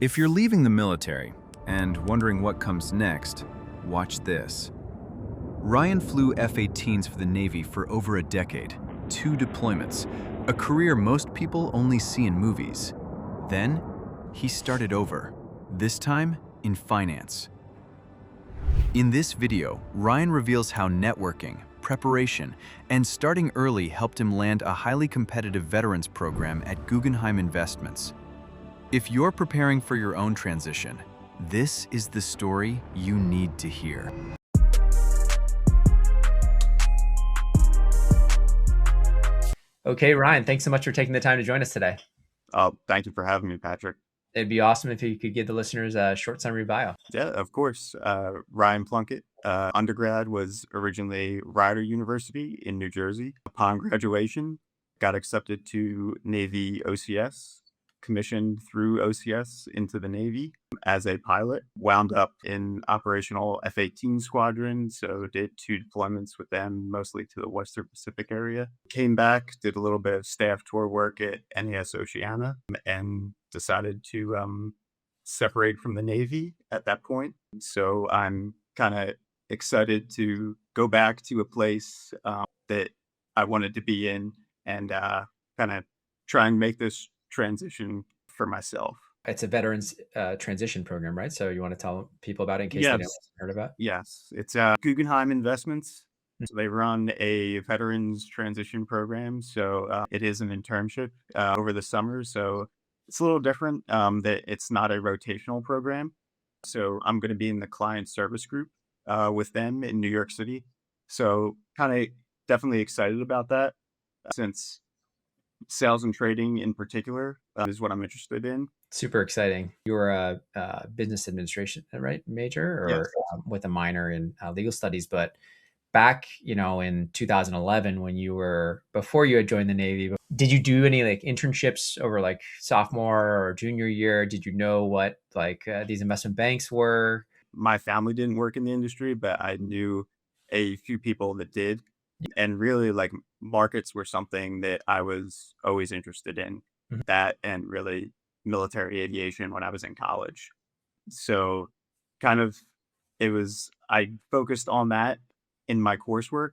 If you're leaving the military and wondering what comes next, watch this. Ryan flew F-18s for the Navy for over a decade, 2 deployments, a career most people only see in movies. Then, he started over, this time in finance. In this video, Ryan reveals how networking, preparation, and starting early helped him land a highly competitive veterans program at Guggenheim Investments. If you're preparing for your own transition, this is the story you need to hear. Okay, Ryan, thanks so much for taking the time to join us today. Thank you for having me, Patrick. It'd be awesome if you could give the listeners a short summary bio. Yeah, of course. Ryan Plunkett, undergrad was originally Rider University in New Jersey. Upon graduation, got accepted to Navy OCS, commissioned through OCS into the Navy as a pilot, wound up in operational F-18 squadron, so did 2 deployments with them, mostly to the Western Pacific area. Came back, did a little bit of staff tour work at NAS Oceana, and decided to separate from the Navy at that point. So I'm kind of excited to go back to a place that I wanted to be in and kind of try and make this transition for myself. It's a veterans transition program, right? So you want to tell people about it in case they haven't heard about it? Yes. It's Guggenheim Investments. So they run a veterans transition program. So it is an internship over the summer. So it's a little different that it's not a rotational program. So I'm going to be in the client service group with them in New York City. So kind of definitely excited about that since sales and trading in particular is what I'm interested in. Super exciting. You were a business administration, right, major, or Yes. with a minor in legal studies. But back, in 2011, before you had joined the Navy, did you do any internships over sophomore or junior year? Did you know what these investment banks were? My family didn't work in the industry, but I knew a few people that did. And really, markets were something that I was always interested in. Mhm. That and really military aviation when I was in college. So I focused on that in my coursework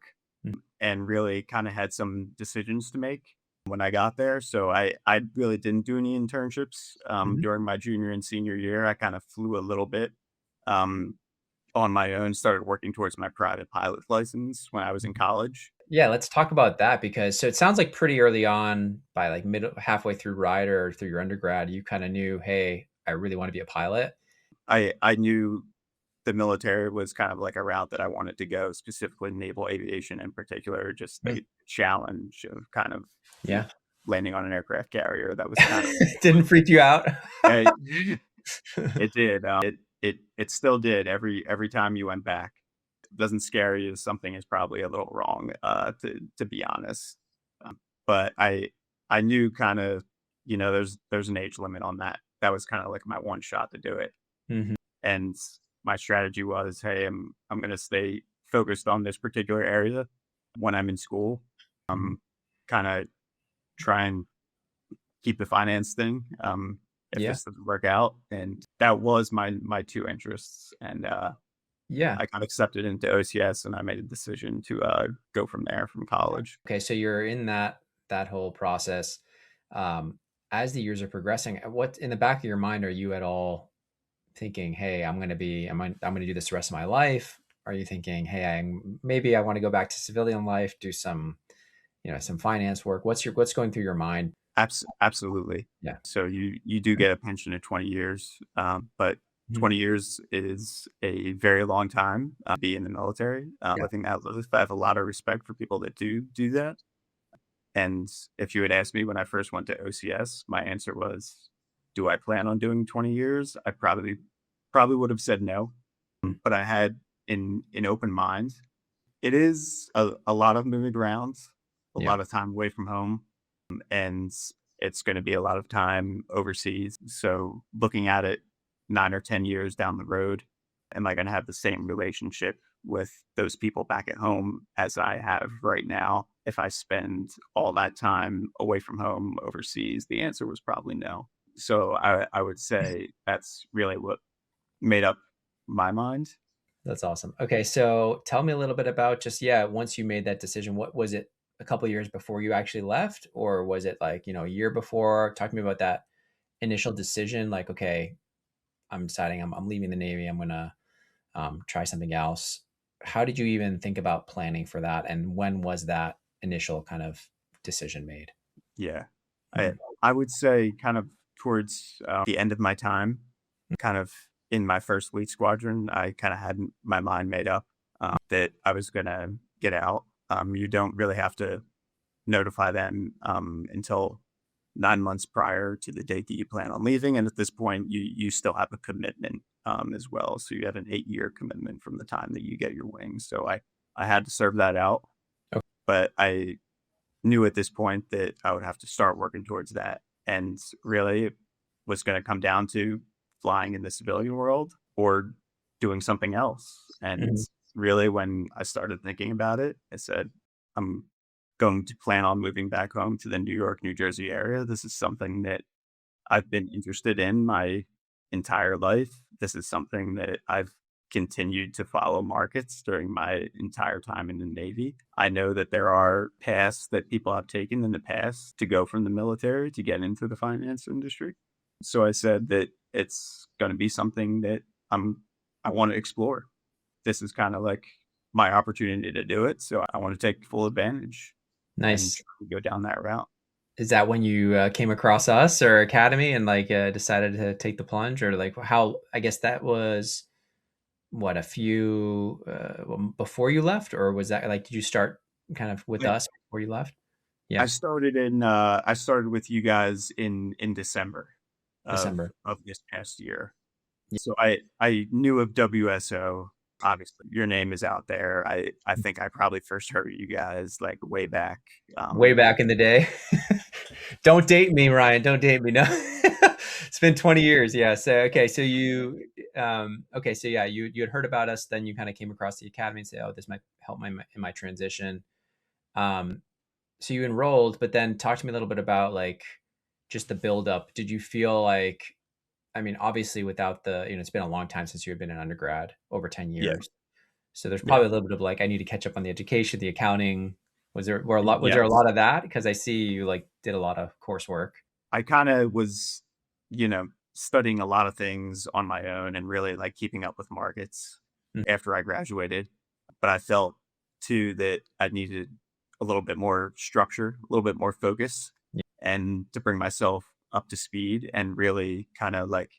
and really kind of had some decisions to make when I got there. So I really didn't do any internships during my junior and senior year. I kind of flew a little bit on my own, started working towards my private pilot license when I was in college. Yeah, let's talk about that because it sounds like pretty early on, by halfway through Rider or through your undergrad, you kind of knew, hey, I really want to be a pilot. I knew the military was kind of like a route that I wanted to go, specifically naval aviation in particular, just the challenge of kind of landing on an aircraft carrier. That was kind of didn't freak you out. It did. It still did every time you went back. It doesn't scare you. Something is probably a little wrong, to be honest. But I knew kind of, there's an age limit on that. That was kind of like my one shot to do it. Mm-hmm. And my strategy was, hey, I'm going to stay focused on this particular area when I'm in school. Kind of try and keep the finance thing. If this doesn't work out, and that was my 2 interests, and I got accepted into OCS, and I made a decision to go from there from college. Okay, so you're in that whole process. As the years are progressing, what in the back of your mind are you at all thinking, hey, I'm going to do this the rest of my life? Are you thinking, hey, maybe I want to go back to civilian life, do some some finance work? What's going through your mind? Absolutely. Yeah. So you do get a pension at 20 years, but 20 years is a very long time to be in the military. I think I have a lot of respect for people that do that. And if you had asked me when I first went to OCS, my answer was, do I plan on doing 20 years? I probably would have said no, but I had an open mind. It is a lot of moving around, a lot of time away from home. And it's going to be a lot of time overseas. So looking at it 9 or 10 years down the road, am I going to have the same relationship with those people back at home as I have right now? If I spend all that time away from home overseas, the answer was probably no. So I would say that's really what made up my mind. That's awesome. Okay, so tell me a little bit about just, yeah, once you made that decision, what was it, a couple years before you actually left, or was it like, a year before? Talk to me about that initial decision. Like, okay, I'm deciding I'm leaving the Navy. I'm gonna try something else. How did you even think about planning for that, and when was that initial kind of decision made? Yeah. I Mhm. I would say kind of towards the end of my time, kind of in my first fleet squadron, I kind of had my mind made up that I was gonna get out. You don't really have to notify them until 9 months prior to the date that you plan on leaving, and at this point, you still have a commitment as well. So you have an 8-year commitment from the time that you get your wings. So I had to serve that out, Okay. but I knew at this point that I would have to start working towards that. And really, it was going to come down to flying in the civilian world or doing something else. And Mhm. really, when I started thinking about it, I said, I'm going to plan on moving back home to the New York, New Jersey area. This is something that I've been interested in my entire life. This is something that I've continued to follow markets during my entire time in the Navy. I know that there are paths that people have taken in the past to go from the military to get into the finance industry. So I said that it's going to be something that I want to explore. This is kind of like my opportunity to do it. So I want to take full advantage and Nice. try to go down that route. Is that when you came across us or Academy and like decided to take the plunge, or like how? I guess that was what, a few before you left, or was that like, did you start kind of with us before you left? Yeah, I started with you guys in December December. of this past year. Yeah. So I knew of WSO. Obviously, your name is out there. I think I probably first heard you guys like way back. Way back in the day. Don't date me, Ryan. Don't date me. No, it's been 20 years. Yeah. So okay. So okay. So yeah, you had heard about us. Then you kind of came across the academy and say, oh, this might help in my transition. Um, so you enrolled, but then talk to me a little bit about like just the build up. Did you feel like, I mean, obviously without the, it's been a long time since you had been an undergrad, over 10 Yeah, years. So there's yeah, probably a little bit of like, I need to catch up on the education, the accounting. Was there a yes. lot of that? Because I see you like did a lot of coursework. I kind of was, studying a lot of things on my own and really like keeping up with markets Mm. after I graduated. But I felt too that I needed a little bit more structure, a little bit more focus, Yeah. and to bring myself up to speed and really kind of like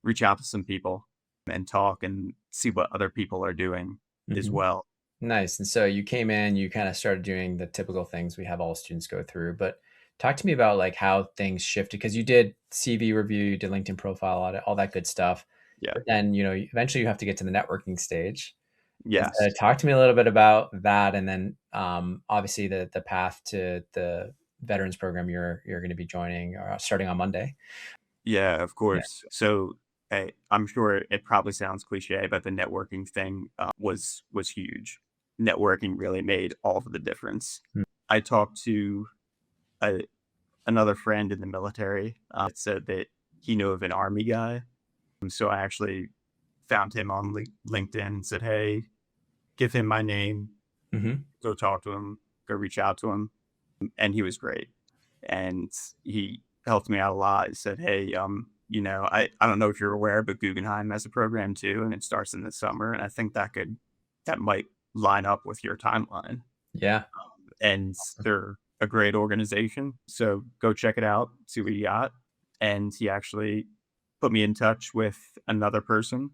reach out to some people and talk and see what other people are doing as Mhm. well. Nice. And so you came in, you kind of started doing the typical things we have all students go through, but talk to me about like how things shifted, because you did CV review, you did LinkedIn profile, all that good stuff. Yeah. But then, eventually you have to get to the networking stage. And so Yes. talk to me a little bit about that, and then obviously the path to the veterans program you're going to be joining starting on Monday. Yeah, of Yeah. course. So I'm sure it probably sounds cliche, but the networking thing was huge. Networking really made all of the difference. Mm. I talked to a, another friend in the military that said that he knew of an army guy. So I actually found him on LinkedIn and said, "Hey, give him my name. Hmm. Go talk to him. Go reach out to him." And he was great. And he helped me out a lot. He said, "Hey, I don't know if you're aware, but Guggenheim has a program too, and it starts in the summer. And I think that might line up with your timeline. Yeah. And they're a great organization. So go check it out, see what you got." And he actually put me in touch with another person.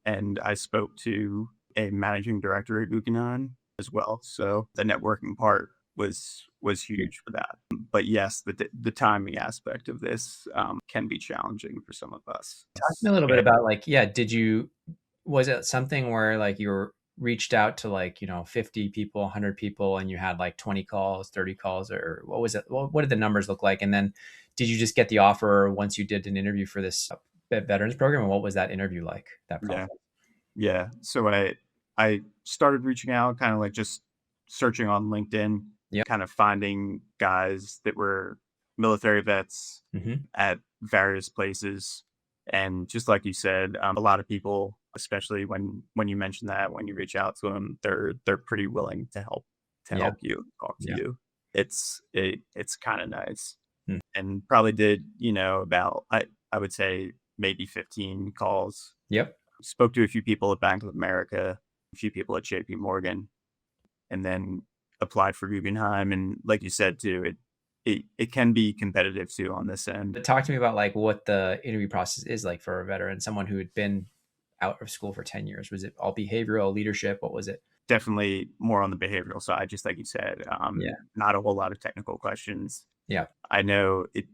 And I spoke to a managing director at Guggenheim as well. So the networking part was huge for that. But yes, the timing aspect of this can be challenging for some of us. Talk to me a little bit about like, yeah, was it something where like you were reached out to like, 50 people, 100 people, and you had like 20 calls, 30 calls, or what was it? What did the numbers look like? And then did you just get the offer once you did an interview for this veterans program? And what was that interview like, that Yeah, process? yeah. So I started reaching out, kind of like just searching on LinkedIn, Yeah. kind of finding guys that were military vets Mm-hmm. at various places. And just like you said, a lot of people, especially when you mention that, when you reach out to them, they're pretty willing to Yeah. help you, talk to Yeah. you. It's kind of nice. Mm. And probably did, about I would say maybe 15 calls. Yep. Spoke to a few people at Bank of America, a few people at JP Morgan, and then applied for Guggenheim. And like you said too, it can be competitive too on this end. But talk to me about like what the interview process is like for a veteran, someone who had been out of school for 10 years. Was it all behavioral, leadership? What was it? Definitely more on the behavioral side, just like you said. Yeah. Not a whole lot of technical questions. Yeah. I know it,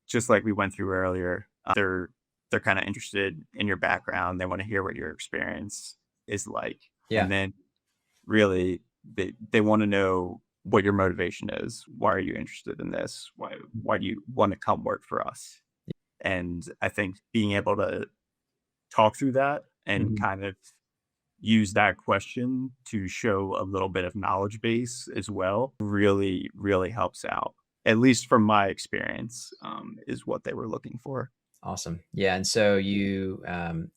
just like we went through earlier. They're kind of interested in your background. They want to hear what your experience is like, Yeah. and then really they want to know what your motivation is. Why are you interested in this? Why do you want to come work for us? And I think being able to talk through that and Mhm. kind of use that question to show a little bit of knowledge base as well really, really helps out. At least from my experience, is what they were looking for. Awesome. Yeah. And so you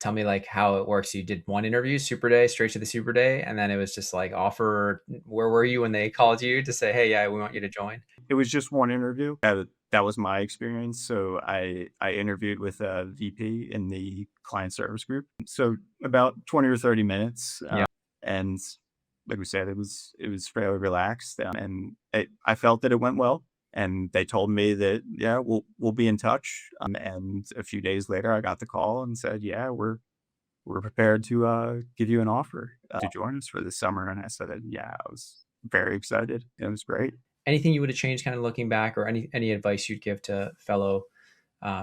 tell me like how it works. You did one interview, super day, straight to the super day. And then it was just like offer. Where were you when they called you to say, hey, yeah, we want you to join? It was just one interview. That was my experience. So I interviewed with a VP in the client service group. So about 20 or 30 minutes. Yeah. And like we said, it was fairly relaxed. And I felt that it went well. And they told me that, yeah, we'll be in touch. And a few days later, I got the call and said, yeah, we're prepared to give you an offer to join us for this summer. And I said, yeah, I was very excited. It was great. Anything you would have changed kind of looking back, or any advice you'd give to fellow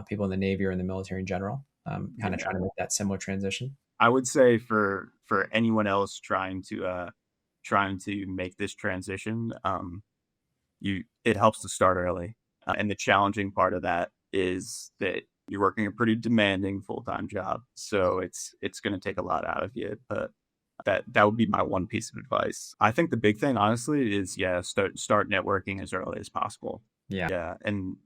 people in the Navy or in the military in general, kind of Yeah. trying to make that similar transition? I would say for anyone else trying to make this transition, it helps to start early. And the challenging part of that is that you're working a pretty demanding full-time job, so it's going to take a lot out of you. But that would be my one piece of advice. I think the big thing, honestly, is start networking as early as possible. Yeah. Yeah, and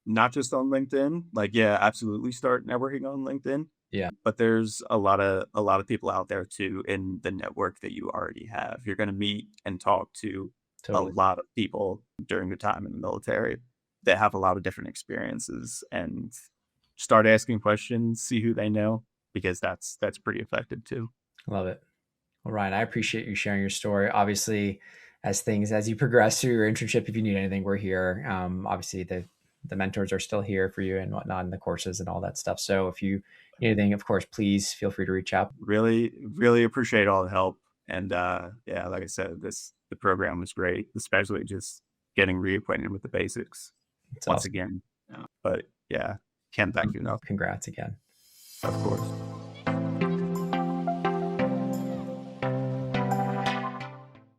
not just on LinkedIn. Like, yeah, absolutely start networking on LinkedIn. Yeah. But there's a lot of people out there too in the network that you already have. You're going to meet and talk to Totally. a lot of people during your time in the military that have a lot of different experiences, and start asking questions, see who they know, because that's pretty effective too. Love it. Well, Ryan, I appreciate you sharing your story. Obviously, as you progress through your internship, if you need anything, we're here. Obviously, the mentors are still here for you and whatnot, and the courses and all that stuff. So if you need anything, of course, please feel free to reach out. Really, really appreciate all the help. And yeah, like I said, the program was great, especially just getting reacquainted with the basics It's once awesome. again. But yeah, can't thank you enough. Congrats again. Of course.